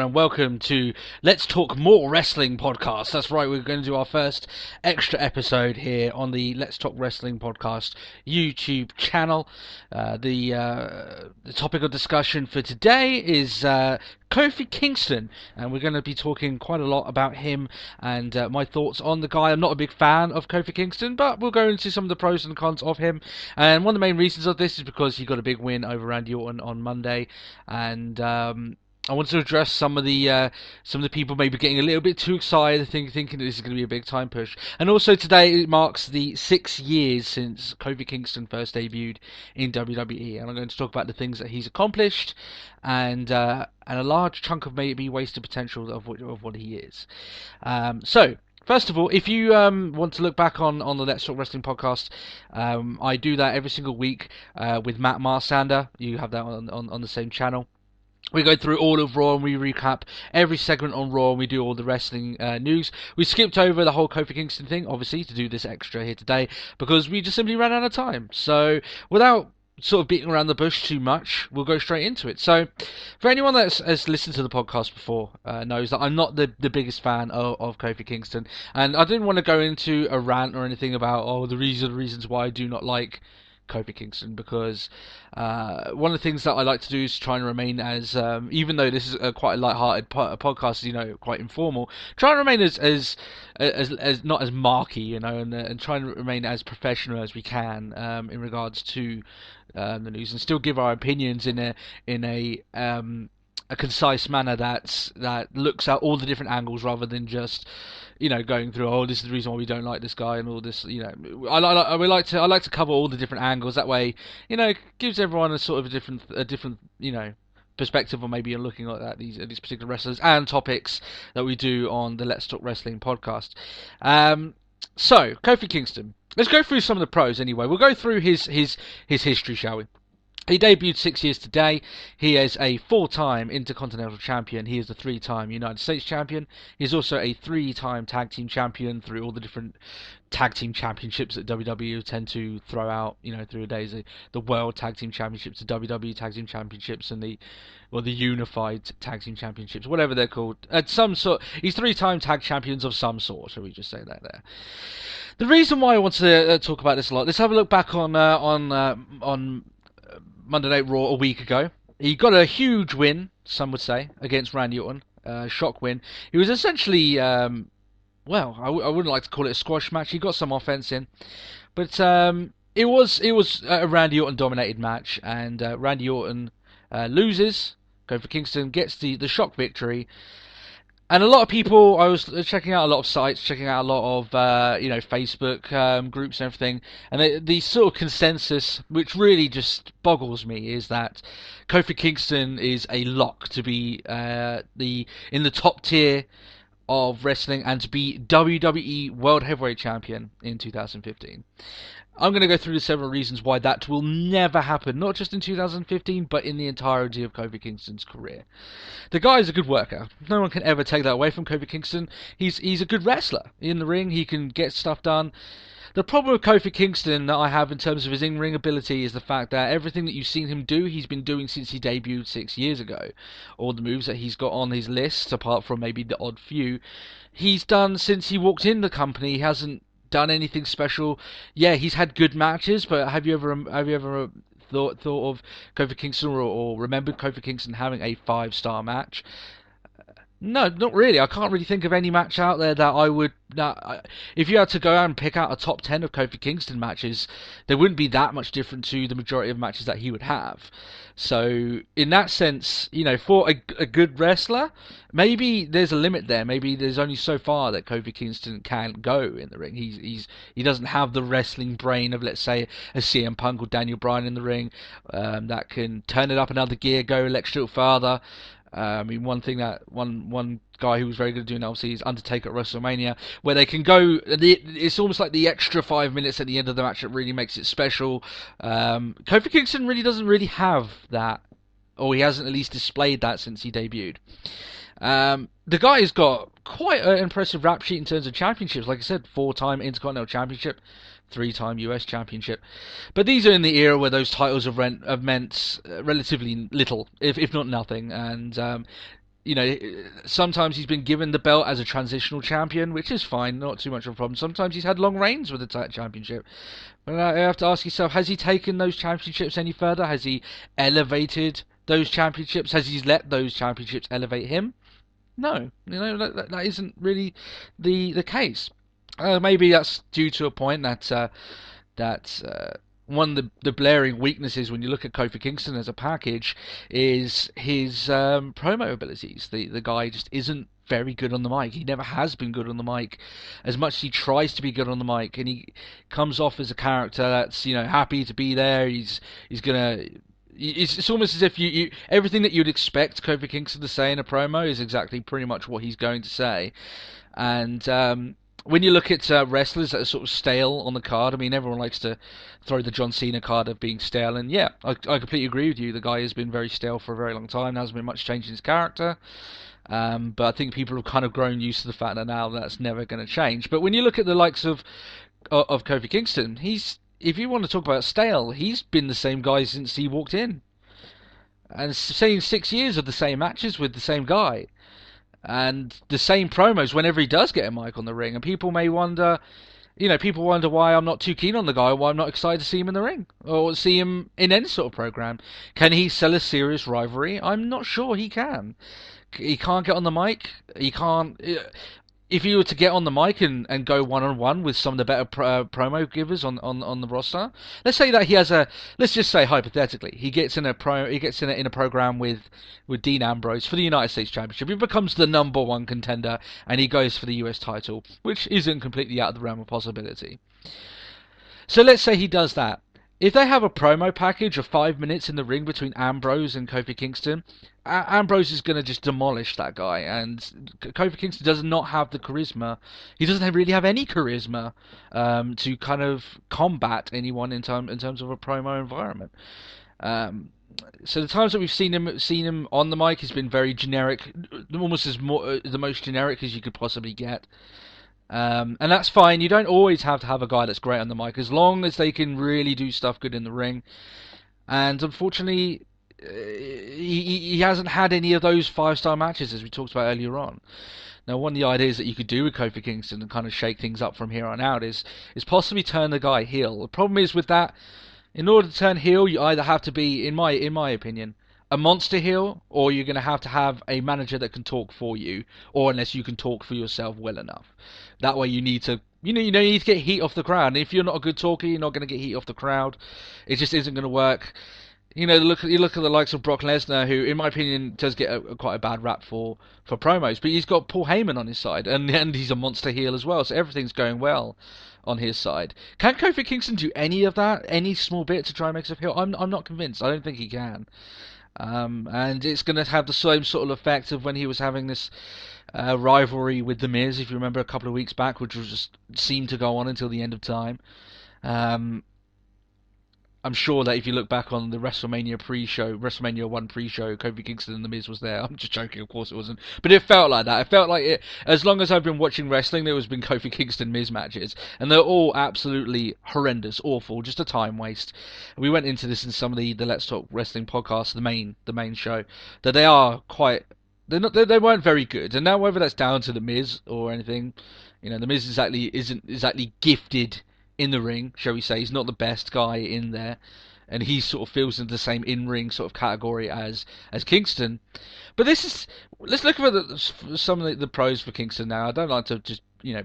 and welcome to Let's Talk More Wrestling podcast. That's right, we're going to do our first extra episode here on the Let's Talk Wrestling podcast YouTube channel. The topic of discussion for today is Kofi Kingston, and we're going to be talking quite a lot about him and my thoughts on the guy. I'm not a big fan of Kofi Kingston, but we'll go into some of the pros and cons of him. And one of the main reasons of this is because he got a big win over Randy Orton on Monday, and I want to address some of the people maybe getting a little bit too excited, thinking that this is going to be a big time push. And also today it marks the 6 years since Kofi Kingston first debuted in WWE, and I'm going to talk about the things that he's accomplished and a large chunk of maybe wasted potential of what he is. So. First of all, if you want to look back on the Let's Talk Wrestling podcast, I do that every single week with Matt Marsander. You have that on the same channel. We go through all of Raw and we recap every segment on Raw and we do all the wrestling news. We skipped over the whole Kofi Kingston thing, obviously, to do this extra here today because we just simply ran out of time. So, without sort of beating around the bush too much, we'll go straight into it. So, for anyone that has listened to the podcast before, knows that I'm not the biggest fan of Kofi Kingston, and I didn't want to go into a rant or anything about the reasons why I do not like Kofi Kingston, because one of the things that I like to do is try and remain as, even though this is quite a light-hearted podcast, quite informal, try and remain as not as marky, and try and remain as professional as we can in regards to the news, and still give our opinions in a concise manner that looks at all the different angles rather than just going through this is the reason why we don't like this guy and all this. I like to cover all the different angles. That way, it gives everyone a sort of a different perspective, or maybe you're looking at these particular wrestlers and topics that we do on the Let's Talk Wrestling podcast. So Kofi Kingston. Let's go through some of the pros anyway. We'll go through his history, shall we? He debuted 6 years today. He is a 4-time Intercontinental Champion. He is a 3-time United States Champion. He's also a 3-time Tag Team Champion through all the different Tag Team Championships that WWE tend to throw out, through the days. The World Tag Team Championships, the WWE Tag Team Championships, and the Unified Tag Team Championships, whatever they're called. He's 3-time Tag Champions of some sort, shall we just say that there. The reason why I want to talk about this a lot, let's have a look back on Monday Night Raw a week ago. He got a huge win, some would say, against Randy Orton. Shock win. He was essentially, I wouldn't like to call it a squash match. He got some offense in, but it was a Randy Orton dominated match, and Randy Orton loses. Kofi Kingston gets the shock victory. And a lot of people, I was checking out a lot of sites, checking out a lot of, Facebook groups and everything, and the sort of consensus, which really just boggles me, is that Kofi Kingston is a lock to be in the top tier of wrestling and to be WWE World Heavyweight Champion in 2015. I'm going to go through the several reasons why that will never happen, not just in 2015, but in the entirety of Kofi Kingston's career. The guy is a good worker. No one can ever take that away from Kofi Kingston. He's a good wrestler. In the ring, he can get stuff done. The problem with Kofi Kingston that I have in terms of his in-ring ability is the fact that everything that you've seen him do, he's been doing since he debuted 6 years ago. All the moves that he's got on his list, apart from maybe the odd few, he's done since he walked in the company. He hasn't done anything special. Yeah, he's had good matches, but have you ever thought of Kofi Kingston or remembered Kofi Kingston having a 5-star match? No, not really. I can't really think of any match out there that I would. If you had to go out and pick out a top 10 of Kofi Kingston matches, there wouldn't be that much different to the majority of matches that he would have. So, in that sense, for a good wrestler, maybe there's a limit there. Maybe there's only so far that Kofi Kingston can go in the ring. He doesn't have the wrestling brain of, let's say, a CM Punk or Daniel Bryan in the ring that can turn it up another gear, go an extra farther. One guy who was very good at doing that, obviously, is Undertaker at WrestleMania, where they can go. It's almost like the extra 5 minutes at the end of the match that really makes it special. Kofi Kingston really doesn't really have that, or he hasn't at least displayed that since he debuted. The guy has got quite an impressive rap sheet in terms of championships. Like I said, 4-time Intercontinental Championship, 3-time US Championship. But these are in the era where those titles have meant relatively little, if not nothing. And sometimes he's been given the belt as a transitional champion, which is fine, not too much of a problem. Sometimes he's had long reigns with the championship. But you have to ask yourself, has he taken those championships any further? Has he elevated those championships? Has he let those championships elevate him? No, that isn't really the case. Maybe that's due to a point that one of the blaring weaknesses when you look at Kofi Kingston as a package is his promo abilities. The guy just isn't very good on the mic. He never has been good on the mic. As much as he tries to be good on the mic, and he comes off as a character that's happy to be there. He's gonna. It's almost as if you everything that you'd expect Kofi Kingston to say in a promo is exactly pretty much what he's going to say, and when you look at wrestlers that are sort of stale on the card, I mean, everyone likes to throw the John Cena card of being stale, and yeah, I completely agree with you. The guy has been very stale for a very long time. There hasn't been much change in his character, but I think people have kind of grown used to the fact that now that's never going to change. But when you look at the likes of Kofi Kingston, if you want to talk about stale, he's been the same guy since he walked in, and saying 6 years of the same matches with the same guy. And the same promos whenever he does get a mic on the ring, and people may wonder, why I'm not too keen on the guy, why I'm not excited to see him in the ring or see him in any sort of program. Can he sell a serious rivalry? I'm not sure he can. He can't get on the mic. He can't. If you were to get on the mic and go one-on-one with some of the better promo givers on the roster, let's say that let's just say hypothetically, he gets in a program with Dean Ambrose for the United States Championship. He becomes the number one contender, and he goes for the US title, which isn't completely out of the realm of possibility. So let's say he does that. If they have a promo package of 5 minutes in the ring between Ambrose and Kofi Kingston, Ambrose is going to just demolish that guy, and Kofi Kingston does not have the charisma. He doesn't really have any charisma to kind of combat anyone in terms of a promo environment. So the times that we've seen him on the mic has been very generic, almost the most generic as you could possibly get. And that's fine. You don't always have to have a guy that's great on the mic, as long as they can really do stuff good in the ring. And unfortunately, he hasn't had any of those 5-star matches as we talked about earlier on. Now, one of the ideas that you could do with Kofi Kingston and kind of shake things up from here on out is possibly turn the guy heel. The problem is with that, in order to turn heel, you either have to be, in my opinion, a monster heel, or you're going to have a manager that can talk for you, or unless you can talk for yourself well enough. That way you need to get heat off the crowd. And if you're not a good talker, you're not going to get heat off the crowd. It just isn't going to work. You look at the likes of Brock Lesnar, who, in my opinion, does get quite a bad rap for promos, but he's got Paul Heyman on his side, and he's a monster heel as well, so everything's going well on his side. Can Kofi Kingston do any of that, any small bit to try and make himself heel? I'm not convinced. I don't think he can. And it's going to have the same sort of effect of when he was having this rivalry with The Miz, if you remember, a couple of weeks back, which was just seemed to go on until the end of time. I'm sure that if you look back on the WrestleMania 1 pre-show, Kofi Kingston and The Miz was there. I'm just joking, of course it wasn't. But it felt like that. It felt like it. As long as I've been watching wrestling, there has been Kofi Kingston Miz matches. And they're all absolutely horrendous, awful, just a time waste. We went into this in some of the Let's Talk Wrestling podcasts, the main show, that they are quite... They weren't very good. And now whether that's down to The Miz or anything, The Miz isn't exactly gifted in the ring, shall we say. He's not the best guy in there, and he sort of feels into the same in-ring sort of category as Kingston. But let's look at some of the pros for Kingston now. I don't like to just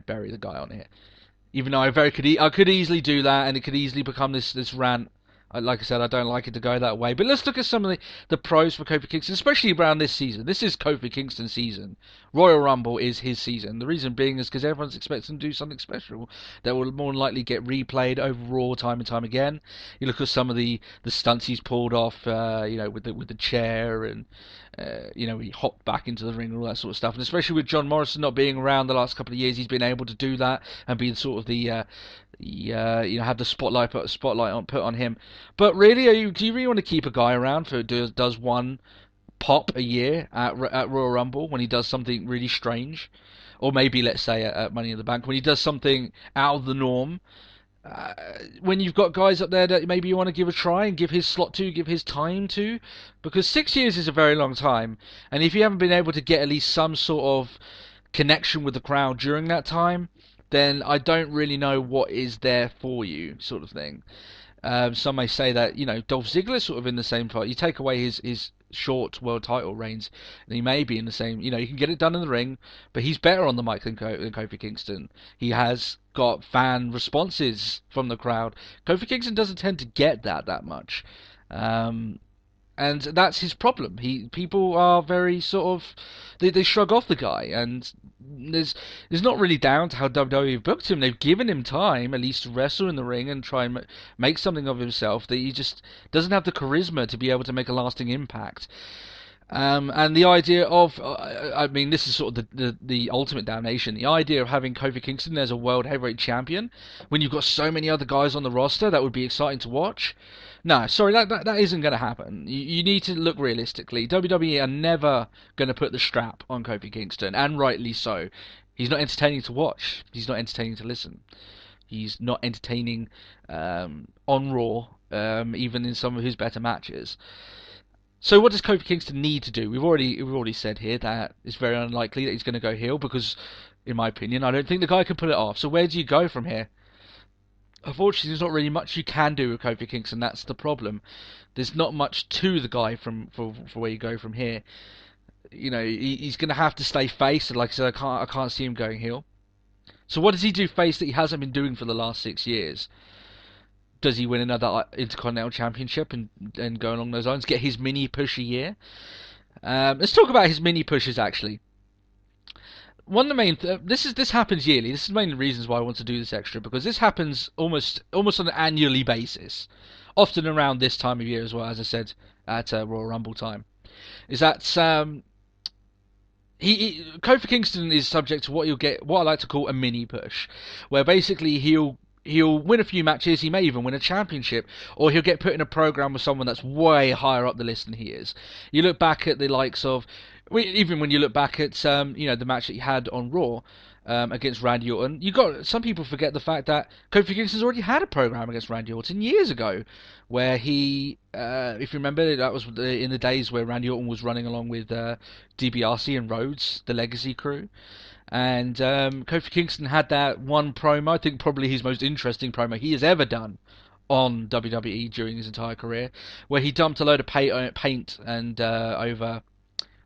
bury the guy on here, even though I could easily do that, and it could easily become this rant. Like I said, I don't like it to go that way. But let's look at some of the pros for Kofi Kingston, especially around this season. This is Kofi Kingston's season. Royal Rumble is his season. The reason being is because everyone's expecting him to do something special that will more than likely get replayed over Raw time and time again. You look at some of the stunts he's pulled off, with the chair, and he hopped back into the ring and all that sort of stuff. And especially with John Morrison not being around the last couple of years, he's been able to do that and be sort of have the spotlight put on him. But really, do you really want to keep a guy around for does one pop a year at Royal Rumble when he does something really strange, or maybe let's say at Money in the Bank when he does something out of the norm? uh, when you've got guys up there that maybe you want to give a try and give his slot to, give his time to, because 6 years is a very long time, and if you haven't been able to get at least some sort of connection with the crowd during that time, then I don't really know what is there for you, sort of thing. Some may say that Dolph Ziggler's sort of in the same fight. You take away his short world title reigns, and he may be in the same. You can get it done in the ring, but he's better on the mic than Kofi Kingston. He has got fan responses from the crowd. Kofi Kingston doesn't tend to get that much. And that's his problem. People are very sort of they shrug off the guy, and there's not really down to how WWE have booked him. They've given him time at least to wrestle in the ring and try and make something of himself. That he just doesn't have the charisma to be able to make a lasting impact. And the idea of, I mean, this is sort of the ultimate damnation. The idea of having Kofi Kingston as a world heavyweight champion when you've got so many other guys on the roster that would be exciting to watch. No, sorry, that isn't going to happen. You need to look realistically. WWE are never going to put the strap on Kofi Kingston, and rightly so. He's not entertaining to watch. He's not entertaining to listen. He's not entertaining on Raw, even in some of his better matches. So what does Kofi Kingston need to do? We've already said here that it's very unlikely that he's going to go heel because, in my opinion, I don't think the guy can pull it off. So where do you go from here? Unfortunately, there's not really much you can do with Kofi Kingston. That's the problem. There's not much to the guy for where you go from here. He's going to have to stay face. And like I said, I can't see him going heel. So what does he do face that he hasn't been doing for the last 6 years? Does he win another Intercontinental Championship and go along those lines? Get his mini push a year? Let's talk about his mini pushes actually. One of the main this happens yearly. This is the main reasons why I want to do this extra, because this happens almost on an annually basis, often around this time of year as well. As I said at Royal Rumble time, is that Kofi Kingston is subject to what I like to call a mini push, where basically he'll win a few matches, he may even win a championship, or he'll get put in a program with someone that's way higher up the list than he is. You look back at the likes of, even when you look back at the match that he had on Raw against Randy Orton, some people forget the fact that Kofi Kingston's already had a program against Randy Orton years ago, where he, if you remember, that was in the days where Randy Orton was running along with DiBiase and Rhodes, the Legacy crew. And Kofi Kingston had that one promo, I think probably his most interesting promo he has ever done on WWE during his entire career, where he dumped a load of paint and over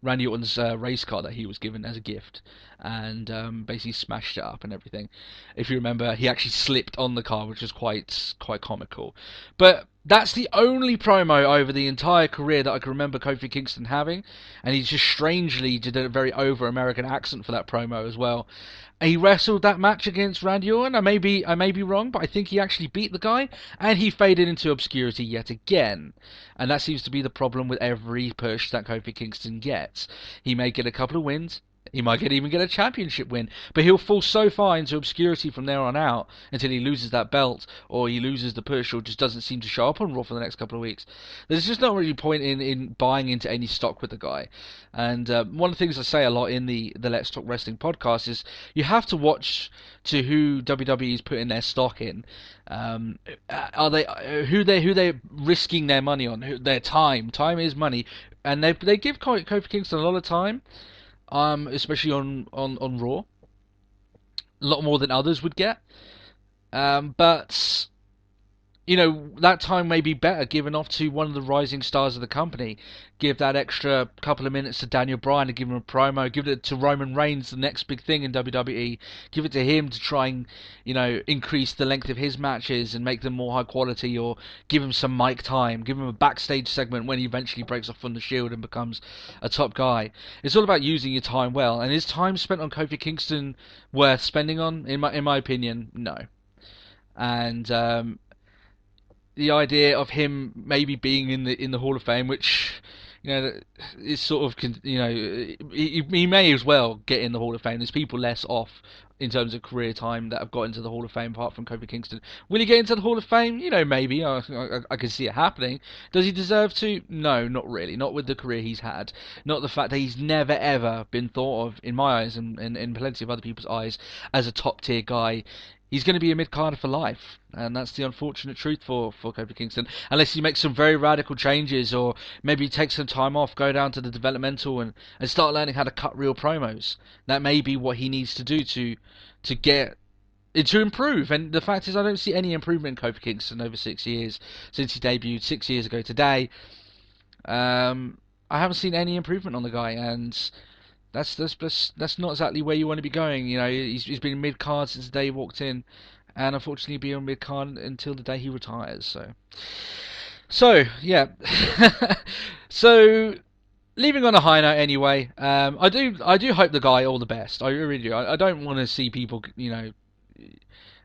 Randy Orton's race car that he was given as a gift, and basically smashed it up and everything. If you remember, he actually slipped on the car, which was quite comical. But that's the only promo over the entire career that I can remember Kofi Kingston having, and he just strangely did a very over-American accent for that promo as well. He wrestled that match against Randy Orton. I may be wrong, but I think he actually beat the guy, and he faded into obscurity yet again. And that seems to be the problem with every push that Kofi Kingston gets. He may get a couple of wins, he might even get a championship win, but he'll fall so far into obscurity from there on out until he loses that belt, or he loses the push, or just doesn't seem to show up on Raw for the next couple of weeks. There's just not really point in buying into any stock with the guy. And one of the things I say a lot in the Let's Talk Wrestling podcast is you have to watch to who WWE is putting their stock in. Are they who they're risking their money on? Their time. Time is money, and they give Kofi Kingston a lot of time. Especially on Raw, a lot more than others would get. But that time may be better given off to one of the rising stars of the company. Give that extra couple of minutes to Daniel Bryan to give him a promo. Give it to Roman Reigns, the next big thing in WWE. Give it to him to try and increase the length of his matches and make them more high quality, or give him some mic time. Give him a backstage segment when he eventually breaks off from the Shield and becomes a top guy. It's all about using your time well. And is time spent on Kofi Kingston worth spending on? In my opinion, no. And the idea of him maybe being in the Hall of Fame, which is sort of he may as well get in the Hall of Fame. There's people less off in terms of career time that have got into the Hall of Fame apart from Kofi Kingston. Will he get into the Hall of Fame? Maybe. I can see it happening. Does he deserve to? No, not really. Not with the career he's had. Not the fact that he's never ever been thought of, in my eyes and in plenty of other people's eyes, as a top tier guy. he's going to be a mid-carder for life, and that's the unfortunate truth for Kofi Kingston. Unless he makes some very radical changes, or maybe take some time off, go down to the developmental and start learning how to cut real promos. That may be what he needs to do to get to improve. And the fact is, I don't see any improvement in Kofi Kingston over 6 years since he debuted 6 years ago today. I haven't seen any improvement on the guy, and that's not exactly where you want to be going. You know, he's been mid card since the day he walked in, and unfortunately be on mid card until the day he retires. So yeah. So leaving on a high note anyway. I do hope the guy all the best. I really do. I don't want to see people, you know.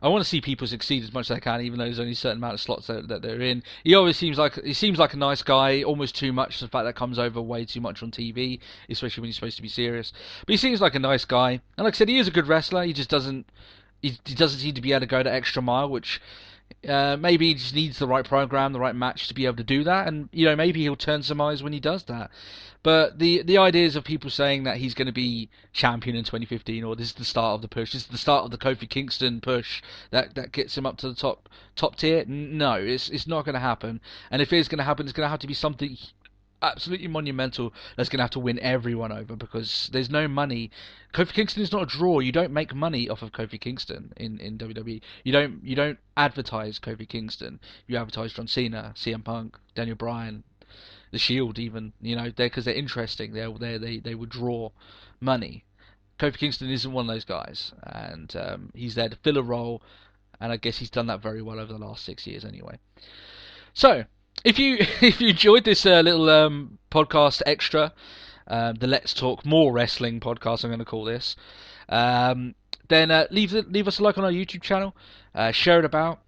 I want to see people succeed as much as they can, even though there's only a certain amount of slots that they're in. He always seems like a nice guy, almost too much. The fact that comes over way too much on TV, especially when he's supposed to be serious. But he seems like a nice guy, and like I said, he is a good wrestler. He just doesn't seem to be able to go the extra mile, which maybe he just needs the right program, the right match to be able to do that, and you know, maybe he'll turn some eyes when he does that. But the ideas of people saying that he's going to be champion in 2015, or this is the start of the push, this is the start of the Kofi Kingston push that gets him up to the top tier. No, it's not going to happen. And if it is going to happen, it's going to have to be something absolutely monumental that's going to have to win everyone over, because there's no money. Kofi Kingston is not a draw. You don't make money off of Kofi Kingston in WWE. You don't advertise Kofi Kingston. You advertise John Cena, CM Punk, Daniel Bryan, The Shield, even, you know, because they're interesting. They would draw money. Kofi Kingston isn't one of those guys, and he's there to fill a role, and I guess he's done that very well over the last 6 years anyway. So, if you enjoyed this little podcast extra, the Let's Talk More Wrestling podcast, I'm going to call this, then leave us a like on our YouTube channel, share it about.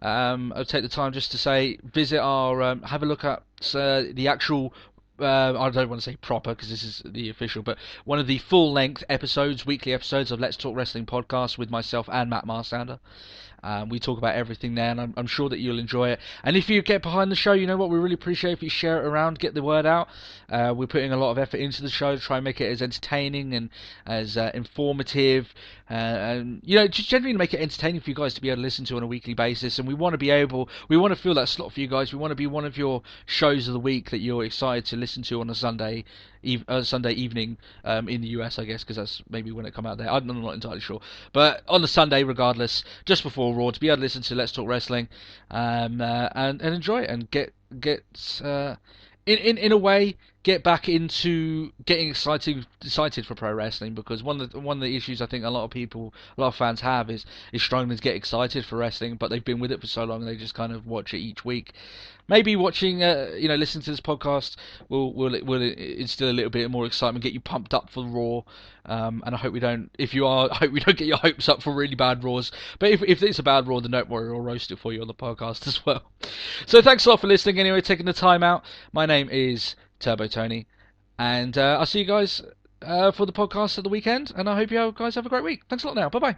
I'll take the time just to say, visit our, have a look at the actual, I don't want to say proper because this is the official, but one of the full-length episodes, weekly episodes of Let's Talk Wrestling podcast with myself and Matt Marsander. We talk about everything there, and I'm sure that you'll enjoy it. And if you get behind the show, you know what, we really appreciate if you share it around, get the word out. We're putting a lot of effort into the show to try and make it as entertaining and as informative, and you know, just generally make it entertaining for you guys to be able to listen to on a weekly basis. And we want to fill that slot for you guys. We want to be one of your shows of the week that you're excited to listen to on a Sunday evening in the US, I guess, because that's maybe when it come out there. I'm not entirely sure, but on the Sunday, regardless, just before Raw, to be able to listen to Let's Talk Wrestling, and enjoy it, and get in a way, get back into getting excited for pro wrestling, because one of the issues I think a lot of fans have is struggling to get excited for wrestling, but they've been with it for so long and they just kind of watch it each week. Maybe watching, listening to this podcast will instill a little bit more excitement, get you pumped up for Raw. And I hope we don't get your hopes up for really bad Raws. But if it's a bad Raw, then don't worry, I'll roast it for you on the podcast as well. So thanks a lot for listening anyway, taking the time out. My name is Turbo Tony, and I'll see you guys for the podcast at the weekend, and I hope you guys have a great week. Thanks a lot now. Bye-bye.